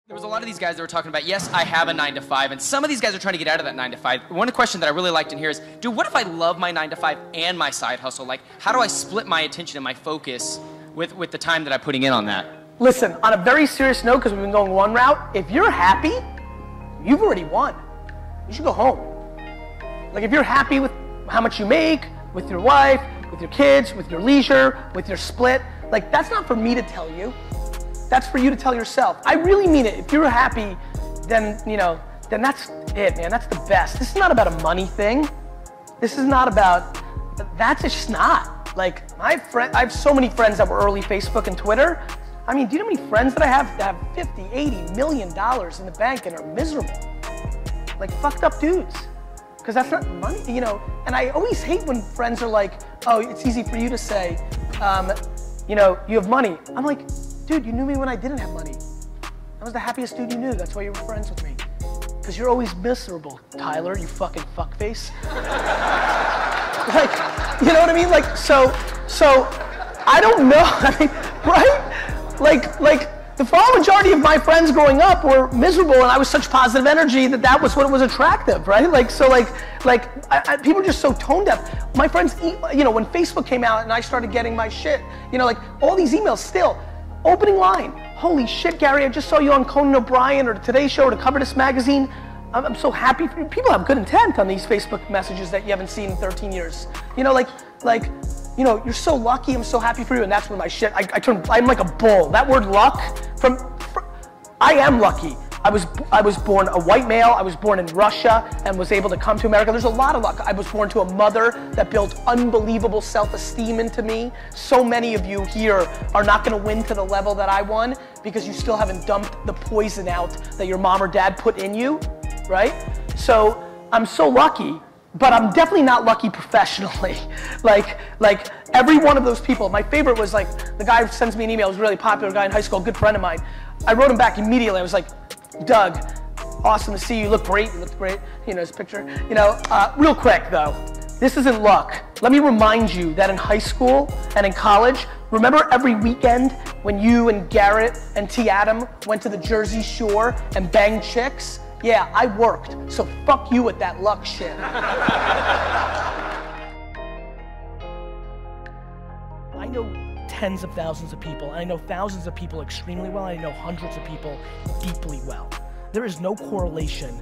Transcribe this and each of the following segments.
There was a lot of these guys that were talking about, yes, I have a 9-to-5, and some of these guys are trying to get out of that 9-to-5. One question that I really liked in here is, dude, what if I love my 9-to-5 and my side hustle? Like, how do I split my attention and my focus with the time that I'm putting in on that? Listen, on a very serious note, because we've been going one route, if you're happy, you've already won. You should go home. Like, if you're happy with how much you make, with your wife, with your kids, with your leisure, with your split, like, that's not for me to tell you. That's for you to tell yourself. I really mean it. If you're happy, then, you know, then that's it, man. That's the best. This is not about a money thing. This is not about, that's just not. Like, I have so many friends that were early Facebook and Twitter. I mean, do you know how many friends that I have that have 50, 80 million dollars in the bank and are miserable? Like, fucked up dudes. Because that's not money, you know? And I always hate when friends are like, oh, it's easy for you to say, you know, you have money. I'm like, dude, you knew me when I didn't have money. I was the happiest dude you knew. That's why you were friends with me. Because you're always miserable, Tyler, you fucking fuckface. Like, you know what I mean? Like, so I don't know, I mean, right? Like, the far majority of my friends growing up were miserable, and I was such positive energy that was what was attractive, right? Like, so people are just so tone deaf. My friends, you know, when Facebook came out and I started getting my shit, you know, like, all these emails still, opening line, holy shit, Gary, I just saw you on Conan O'Brien or the Today Show or to cover this magazine. I'm so happy for you. People have good intent on these Facebook messages that you haven't seen in 13 years. You know, like, you know, you're so lucky, I'm so happy for you, and that's when my shit, I'm like a bull. That word luck, I am lucky. I was born a white male, I was born in Russia and was able to come to America. There's a lot of luck. I was born to a mother that built unbelievable self-esteem into me. So many of you here are not gonna win to the level that I won because you still haven't dumped the poison out that your mom or dad put in you, right? So I'm so lucky, but I'm definitely not lucky professionally. Like every one of those people, my favorite was like, the guy who sends me an email, was a really popular guy in high school, a good friend of mine. I wrote him back immediately, I was like, Doug, awesome to see you, you look great, you know, his picture. You know, real quick though, this isn't luck. Let me remind you that in high school and in college, remember every weekend when you and Garrett and T. Adam went to the Jersey Shore and banged chicks? Yeah, I worked, so fuck you with that luck shit. I know tens of thousands of people, and I know thousands of people extremely well, and I know hundreds of people deeply well. There is no correlation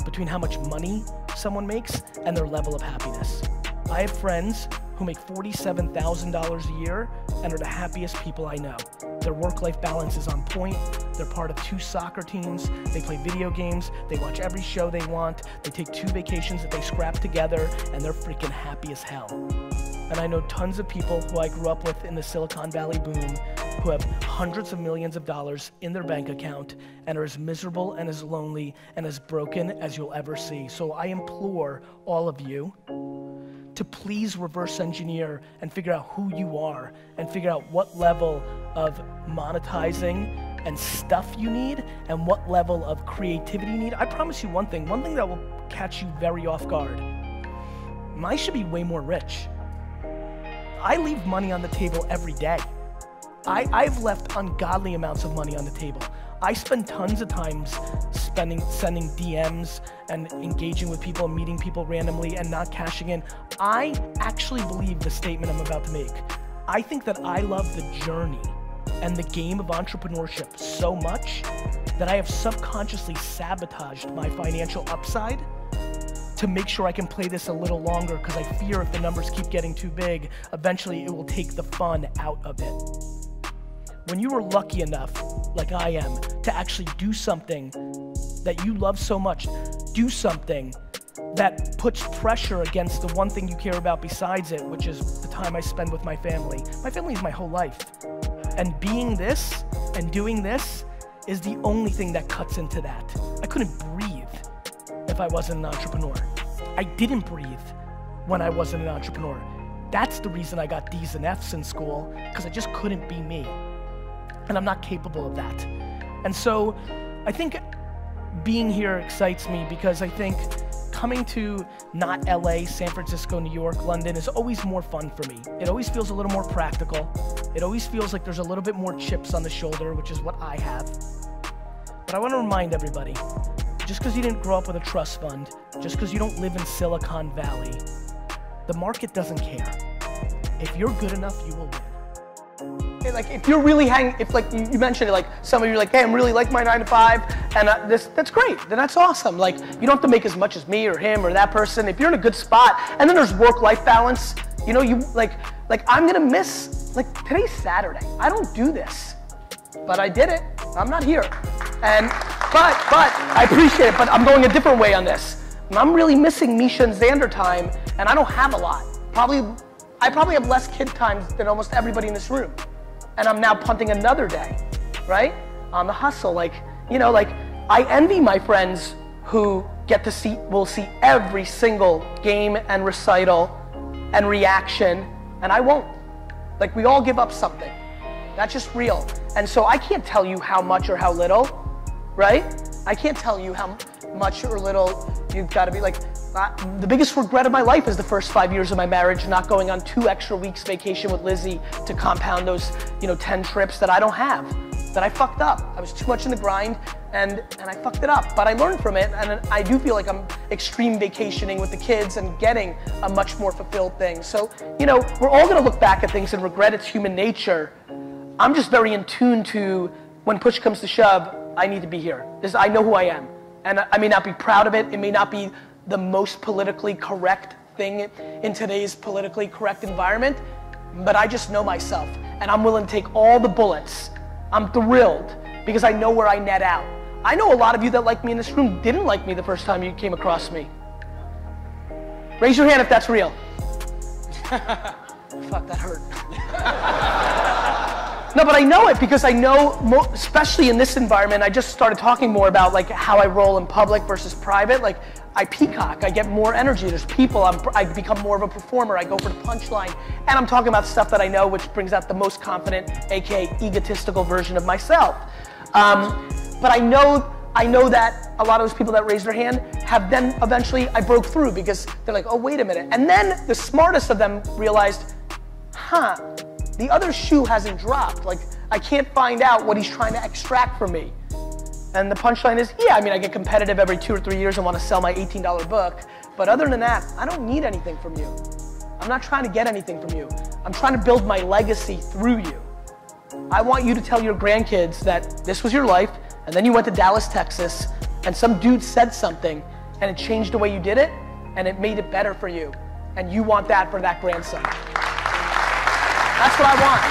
between how much money someone makes and their level of happiness. I have friends who make $47,000 a year and are the happiest people I know. Their work-life balance is on point, they're part of 2 soccer teams, they play video games, they watch every show they want, they take 2 vacations that they scrap together, and they're freaking happy as hell. And I know tons of people who I grew up with in the Silicon Valley boom who have hundreds of millions of dollars in their bank account and are as miserable and as lonely and as broken as you'll ever see. So I implore all of you to please reverse engineer and figure out who you are and figure out what level of monetizing and stuff you need and what level of creativity you need. I promise you one thing that will catch you very off guard. I should be way more rich. I leave money on the table every day. I've left ungodly amounts of money on the table. I spend tons of times sending DMs and engaging with people, meeting people randomly and not cashing in. I actually believe the statement I'm about to make. I think that I love the journey and the game of entrepreneurship so much that I have subconsciously sabotaged my financial upside to make sure I can play this a little longer because I fear if the numbers keep getting too big, eventually it will take the fun out of it. When you are lucky enough, like I am, to actually do something that you love so much, do something that puts pressure against the one thing you care about besides it, which is the time I spend with my family. My family is my whole life. And being this and doing this is the only thing that cuts into that. I couldn't breathe if I wasn't an entrepreneur. I didn't breathe when I wasn't an entrepreneur. That's the reason I got D's and F's in school, because I just couldn't be me. And I'm not capable of that. And so I think being here excites me because I think coming to not LA, San Francisco, New York, London is always more fun for me. It always feels a little more practical. It always feels like there's a little bit more chips on the shoulder, which is what I have. But I want to remind everybody, just because you didn't grow up with a trust fund, just because you don't live in Silicon Valley, the market doesn't care. If you're good enough, you will win. Hey, like if you're really if like you mentioned it, like some of you are like, hey, I'm really like my 9 to 5, and that's great. Then that's awesome. Like you don't have to make as much as me or him or that person. If you're in a good spot, and then there's work-life balance. You know, you like I'm gonna miss, like today's Saturday. I don't do this, but I did it. I'm not here, but I appreciate it. But I'm going a different way on this. I'm really missing Misha and Xander time, and I don't have a lot. I probably have less kid time than almost everybody in this room, and I'm now punting another day, right? On the hustle, like you know, like I envy my friends who will see every single game and recital and reaction, and I won't. Like we all give up something. That's just real. And so I can't tell you how much or how little, right? I can't tell you how much or little you've got to be like, the biggest regret of my life is the first 5 years of my marriage, not going on 2 extra weeks vacation with Lizzie to compound those, 10 trips that I don't have, that I fucked up. I was too much in the grind and I fucked it up, but I learned from it, and I do feel like I'm extreme vacationing with the kids and getting a much more fulfilled thing. So, we're all gonna look back at things and regret. It's human nature. I'm just very in tune to when push comes to shove, I need to be here. I know who I am. And I may not be proud of it. It may not be the most politically correct thing in today's politically correct environment, but I just know myself, and I'm willing to take all the bullets. I'm thrilled because I know where I net out. I know a lot of you that like me in this room didn't like me the first time you came across me. Raise your hand if that's real. Fuck, that hurt. No, but I know it because I know, especially in this environment, I just started talking more about like how I roll in public versus private. Like I peacock, I get more energy. There's people, I become more of a performer. I go for the punchline, and I'm talking about stuff that I know, which brings out the most confident, aka egotistical version of myself. But I know that a lot of those people that raised their hand have then eventually, I broke through because they're like, oh, wait a minute. And then the smartest of them realized, the other shoe hasn't dropped. Like, I can't find out what he's trying to extract from me. And the punchline is, yeah, I get competitive every 2 or 3 years and want to sell my $18 book. But other than that, I don't need anything from you. I'm not trying to get anything from you. I'm trying to build my legacy through you. I want you to tell your grandkids that this was your life, and then you went to Dallas, Texas, and some dude said something, and it changed the way you did it, and it made it better for you. And you want that for that grandson. That's what I want.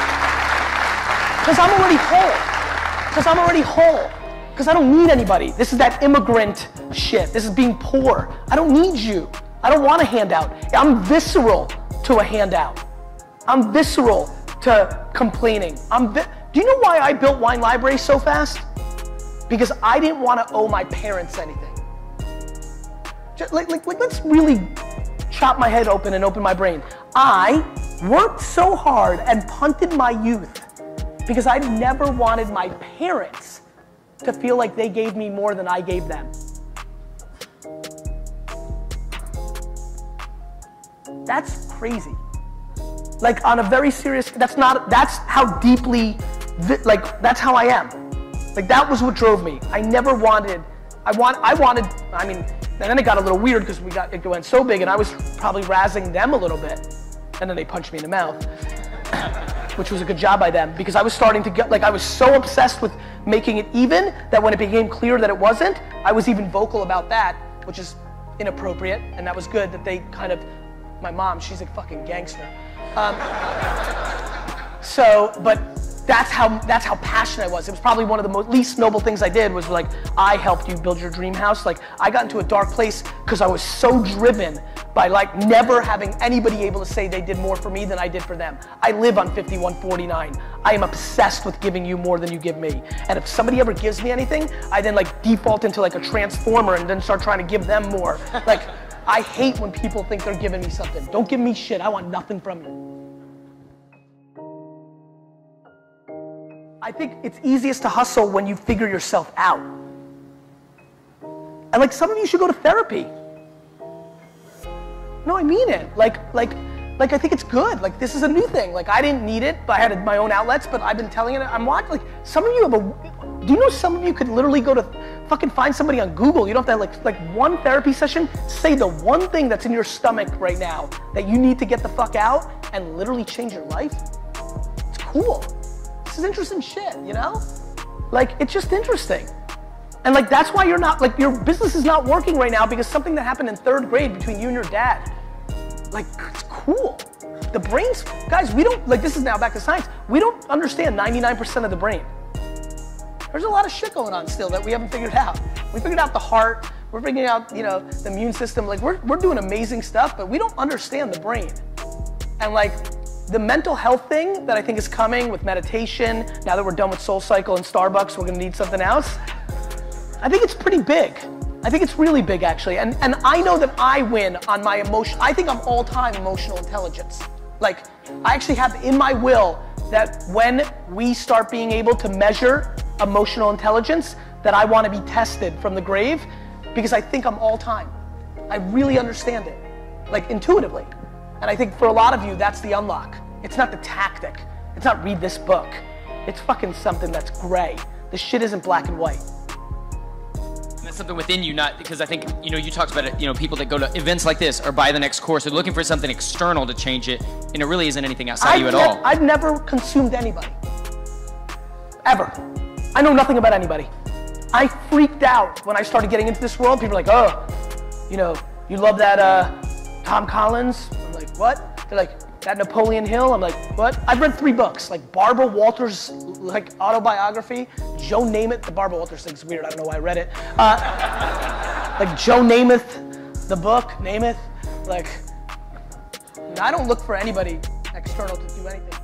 Because I'm already whole. Because I don't need anybody. This is that immigrant shit. This is being poor. I don't need you. I don't want a handout. I'm visceral to a handout. I'm visceral to complaining. Do you know why I built Wine Library so fast? Because I didn't want to owe my parents anything. Just let's really chop my head open and open my brain. I worked so hard and punted my youth because I never wanted my parents to feel like they gave me more than I gave them. That's crazy. Like on a very serious, that's how deeply, that's how I am. Like that was what drove me. I never wanted, and then it got a little weird because it went so big and I was probably razzing them a little bit. And then they punched me in the mouth, which was a good job by them because I was starting to get, I was so obsessed with making it even that when it became clear that it wasn't, I was even vocal about that, which is inappropriate, and that was good that they kind of, my mom, she's a fucking gangster. But that's how passionate I was. It was probably one of the least noble things I did was I helped you build your dream house. I got into a dark place because I was so driven by never having anybody able to say they did more for me than I did for them. I live on 5149. I am obsessed with giving you more than you give me. And if somebody ever gives me anything, I then default into a transformer and then start trying to give them more. I hate when people think they're giving me something. Don't give me shit, I want nothing from you. I think it's easiest to hustle when you figure yourself out. And some of you should go to therapy. No, I mean it. I think it's good. This is a new thing. I didn't need it, but I had my own outlets, but I've been telling it. I'm watching, some of you do you know some of you could literally go to fucking find somebody on Google. You don't have to like one therapy session, say the one thing that's in your stomach right now that you need to get the fuck out and literally change your life. It's cool. This is interesting shit, you know? Like, it's just interesting. And like, that's why you're not, like, your business is not working right now because something that happened in 3rd grade between you and your dad. Like, it's cool. The brain's, guys, we don't, like, this is now back to science. We don't understand 99% of the brain. There's a lot of shit going on still that we haven't figured out. We figured out the heart, we're figuring out, you know, the immune system. Like, we're doing amazing stuff, but we don't understand the brain. And like, the mental health thing that I think is coming with meditation, now that we're done with SoulCycle and Starbucks, we're gonna need something else. I think it's pretty big. I think it's really big, actually. And I know that I win on my emotion. I think I'm all-time emotional intelligence. Like, I actually have in my will that when we start being able to measure emotional intelligence, that I want to be tested from the grave, because I think I'm all-time. I really understand it, like, intuitively. And I think for a lot of you, that's the unlock. It's not the tactic. It's not read this book. It's fucking something that's gray. The shit isn't black and white. And that's something within you, not because I think, you know, you talked about it, you know, people that go to events like this or buy the next course are looking for something external to change it, and it really isn't anything outside of you at all. I've never consumed anybody. Ever. I know nothing about anybody. I freaked out when I started getting into this world. People are like, oh, you know, you love that Tom Collins? I'm like, what? They're like, that Napoleon Hill? I'm like, what? I've read 3 books, like Barbara Walters' like autobiography, Joe Namath. The Barbara Walters thing's weird, I don't know why I read it. Like Joe Namath, the book, Namath. Like, I don't look for anybody external to do anything.